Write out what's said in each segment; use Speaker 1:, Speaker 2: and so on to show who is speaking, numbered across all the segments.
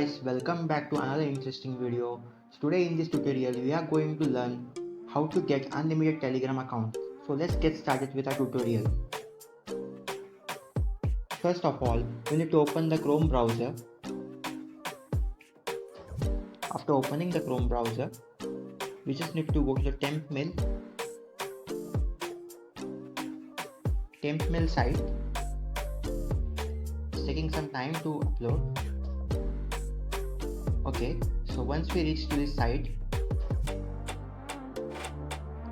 Speaker 1: guys, welcome back to another interesting video. So today in this tutorial we are going to learn how to get unlimited Telegram account. So let's get started with our tutorial. First of all, you need to open the Chrome browser. After opening the Chrome browser, you just need to go to the temp mail site. It's taking some time to upload. Okay, so once we reach to this site,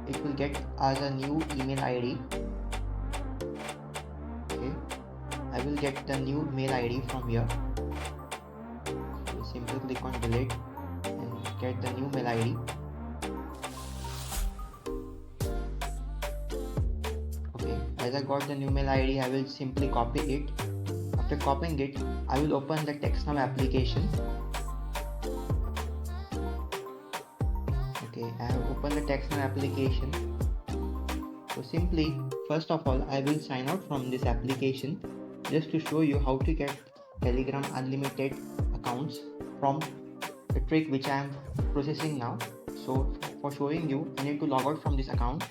Speaker 1: it will get us a new email ID. Okay, I will get the new mail ID from here. So simply click on delete and get the new mail ID. Okay, as I got the new mail ID, I will simply copy it. After copying it, I will open the TextNow application. Okay, I have opened the TextNow application. So simply, first of all, I will sign out from this application just to show you how to get Telegram unlimited accounts from the trick which I am processing now. So for showing you, I need to log out from this account.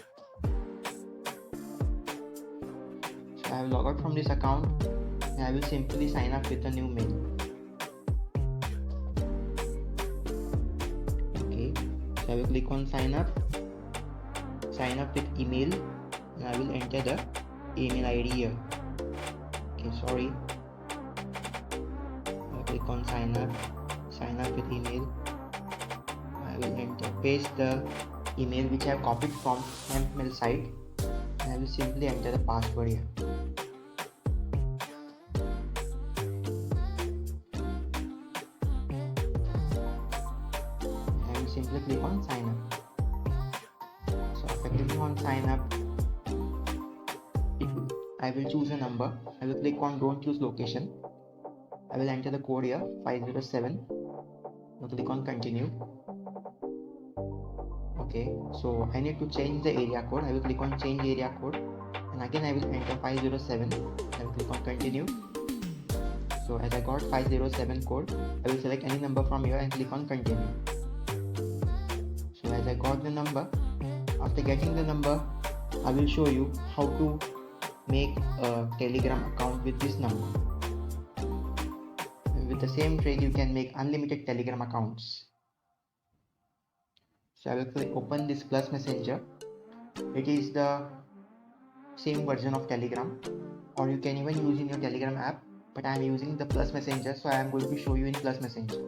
Speaker 1: So I have logged out from this account and I will simply sign up with a new mail. So I will click on sign up with email, and I will enter the email ID here. Okay, sorry. I will click on sign up with email. I will paste the email which I have copied from mail site, and I will simply enter the password here. Simply click on sign up. So after clicking on sign up, I will choose a number. I will click on don't use location. I will enter the code here 507. I will click on continue. Okay, so I need to change the area code. I will click on change area code, and again I will enter 507. I will click on continue. So as I got 507 code, I will select any number from here and click on continue. So as I got the number, after getting the number, I will show you how to make a Telegram account with this number. And with the same trick, you can make unlimited Telegram accounts. So I will click open this plus messenger. It is the same version of Telegram, or you can even use in your Telegram app, but I am using the plus messenger, so I am going to show you in plus messenger.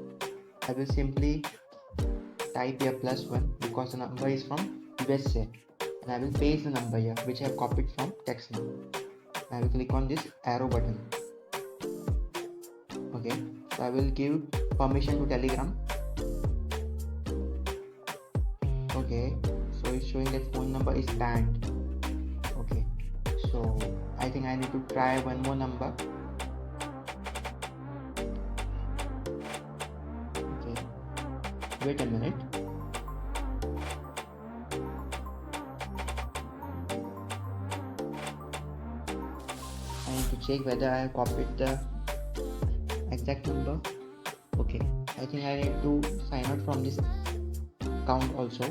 Speaker 1: I will simply type here +1 because the number is from USA, and I will paste the number here which I have copied from TextNow. I will click on this arrow button. Okay, so I will give permission to Telegram. Okay, so it's showing that phone number is banned. Okay, so I think I need to try one more number. Okay, wait a minute. I need to check whether I have copied the exact number. Okay, I think I need to sign out from this account also.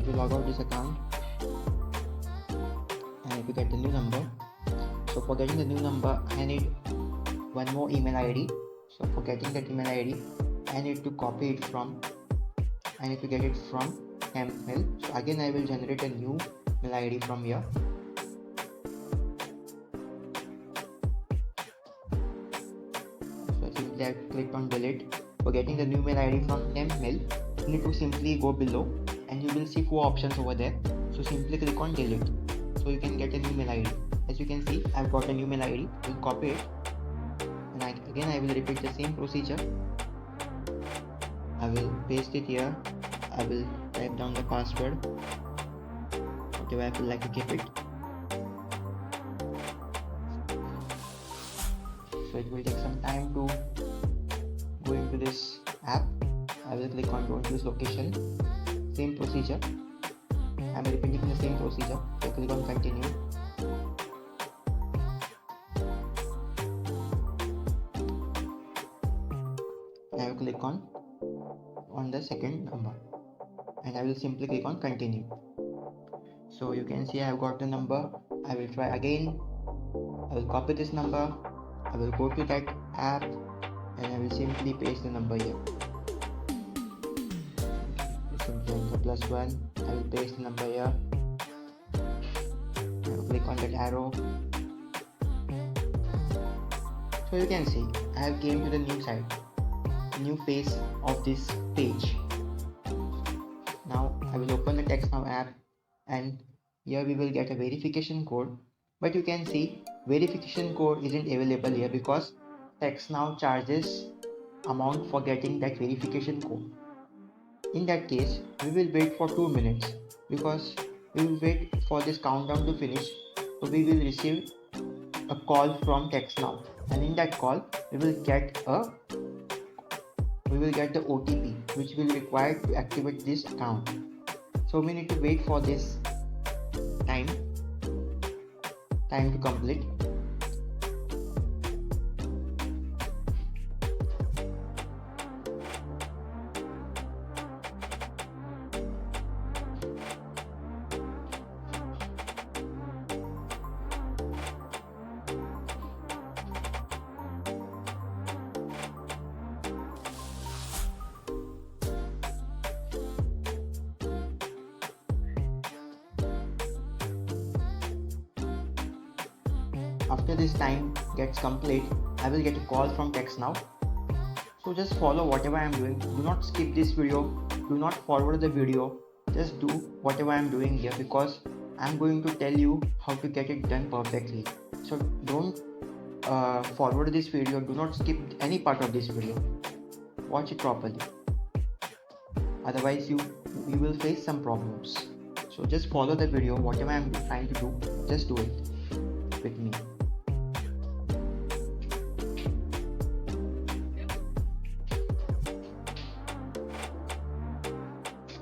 Speaker 1: To log out this account, I need to get the new number. So for getting the new number, I need one more email ID. So for getting that email ID, I need to get it from mail. So again I will generate a new mail ID from here. So I simply have clicked on delete. For getting the new mail ID from mail, you need to simply go below and you will see 4 options over there. So simply click on delete, so you can get a new mail ID. As you can see, I have got a new mail ID. I will copy it, and again I will repeat the same procedure. I will paste it here. I will type down the password, whatever I feel like to keep it. So it will take some time to go into this app. I will click on don't use location. Same procedure. I am repeating the same procedure. So click on continue. I click on the second number and I will simply click on continue. So you can see I have got the number. I will try again. I will copy this number. I will go to that app and I will simply paste the number here. Simply enter +1. I will paste the number here. I will click on that arrow. So you can see I have came to the new side, new phase of this page. Now I will open the TextNow app and here we will get a verification code, but you can see verification code isn't available here because TextNow charges amount for getting that verification code. In that case, we will wait for 2 minutes because we will wait for this countdown to finish. So we will receive a call from TextNow, and in that call we will get the OTP which will require to activate this account. So we need to wait for this time to complete. After this time gets complete, I will get a call from TextNow. So just follow whatever I am doing. Do not skip this video. Do not forward the video. Just do whatever I am doing here because I am going to tell you how to get it done perfectly. So don't forward this video. Do not skip any part of this video. Watch it properly. Otherwise you will face some problems. So just follow the video. Whatever I am trying to do, just do it with me.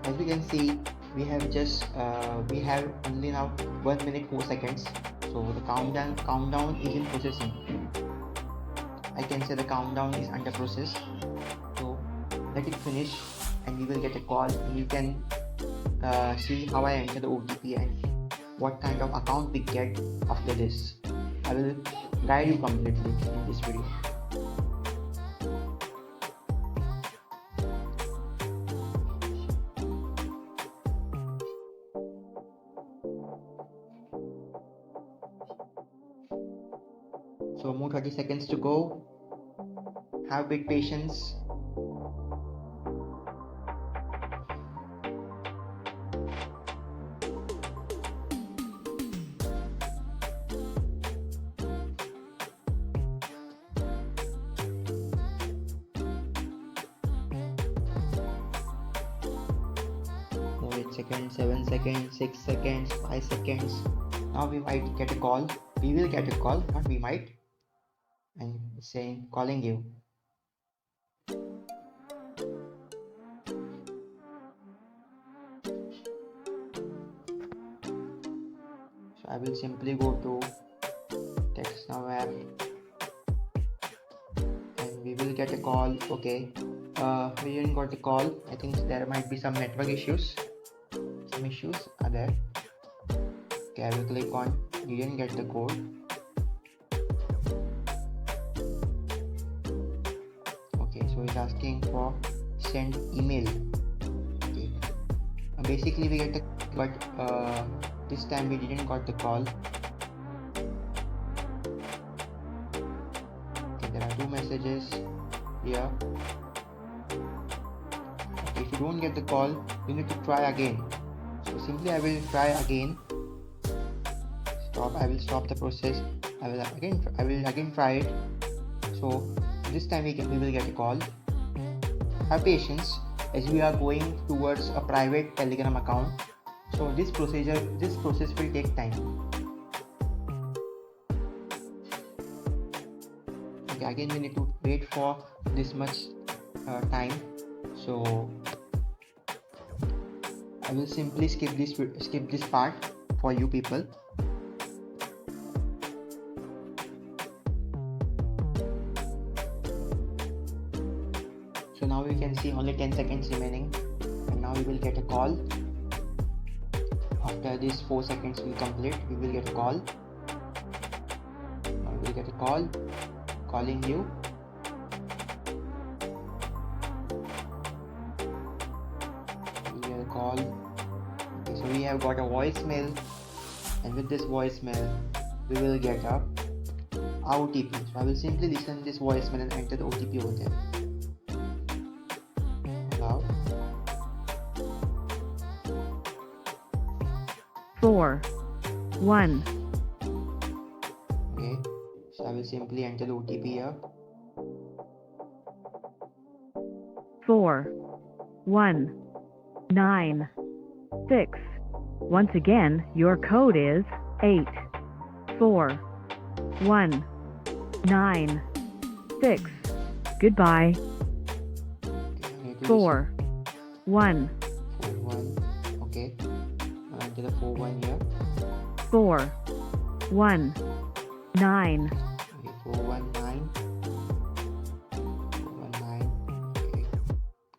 Speaker 1: As you can see, we have only now 1 minute 4 seconds. So the countdown is in processing. I can say the countdown is under process. So let it finish and we will get a call, and you can see how I enter the OTP and what kind of account we get after this. I will guide you completely in this video. So more 30 seconds to go. Have a bit patience. More 8 seconds, 7 seconds, 6 seconds, 5 seconds. Now we might get a call. We will get a call, not we might. And saying calling you. So I will simply go to TextNow app and we will get a call. Okay, we didn't got the call. I think there might be some network issues. Some issues are there. Okay, I will click on you didn't get the code. So it's asking for send email. Okay. Basically we get the but this time we didn't got the call. Okay, there are 2 messages here. Okay, if you don't get the call, you need to try again. So simply I will try again. I will stop the process. I will again try it. So this time we will get a call. Have patience as we are going towards a private Telegram account. So this process will take time. Okay, again we need to wait for this much time. So I will simply skip this part for you people. So now you can see only 10 seconds remaining, and now we will get a call. After this 4 seconds will complete, we will get a call. Now we will get a call calling you. We get a call. Okay, so we have got a voicemail, and with this voicemail we will get a OTP. So I will simply listen to this voicemail and enter the OTP over there. Now
Speaker 2: 4 1.
Speaker 1: Okay, so I will simply enter the OTP here.
Speaker 2: 4 1 9 6. Once again, your code is 8 4 1 9 6. Goodbye.
Speaker 1: Okay,
Speaker 2: 4 1
Speaker 1: 4-1. Okay, now enter the 4-1 here.
Speaker 2: 4 1 9
Speaker 1: Okay, 419. 419. Okay,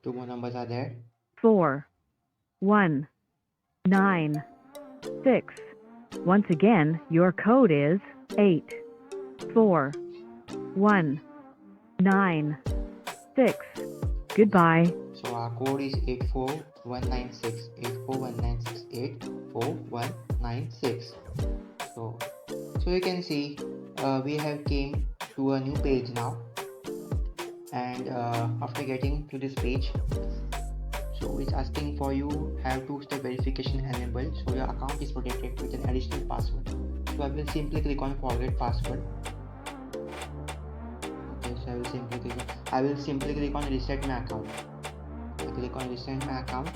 Speaker 1: 2 more numbers are there.
Speaker 2: 4 1 9 6. Once again, your code is 8 4 1 9 6. Goodbye.
Speaker 1: So our code is 84196. 84196. 84196. So you can see we have came to a new page now, and after getting to this page, so it's asking for you have two-step verification enabled, so your account is protected with an additional password. So I will simply click on forget password. Okay, so I will simply click on reset my account. I click on reset my account.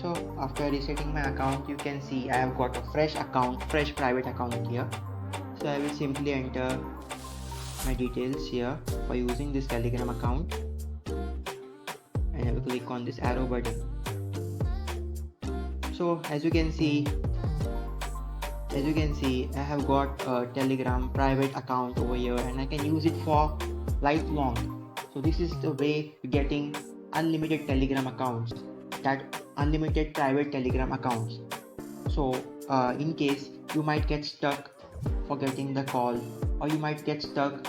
Speaker 1: So after resetting my account, you can see I have got a fresh account, fresh private account here. So I will simply enter my details here by using this Telegram account, and I will click on this arrow button. So as you can see I have got a Telegram private account over here, and I can use it for lifelong. So this is the way to getting unlimited Telegram accounts, that unlimited private Telegram accounts. So in case you might get stuck for getting the call, or you might get stuck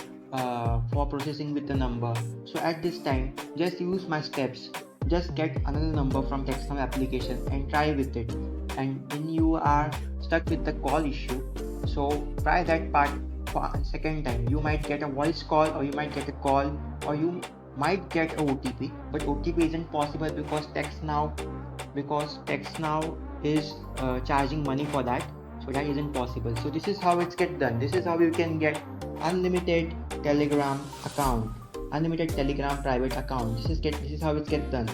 Speaker 1: for processing with the number, so at this time just use my steps. Just get another number from TextNow application and try with it, and when you are stuck with the call issue, so try that part for a second time. You might get a voice call, or you might get a call, or you might get a OTP, but OTP isn't possible because TextNow is charging money for that, so that isn't possible. So this is how it's get done. This is how you can get unlimited Telegram account, unlimited Telegram private account. This is how it get done.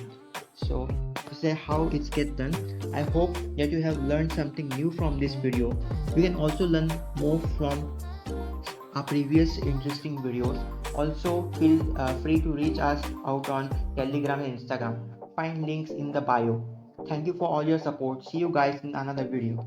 Speaker 1: So this is how it's get done. I hope that you have learned something new from this video. You can also learn more from our previous interesting videos. Also feel free to reach us out on Telegram and Instagram. Find links in the bio. Thank you for all your support. See you guys in another video.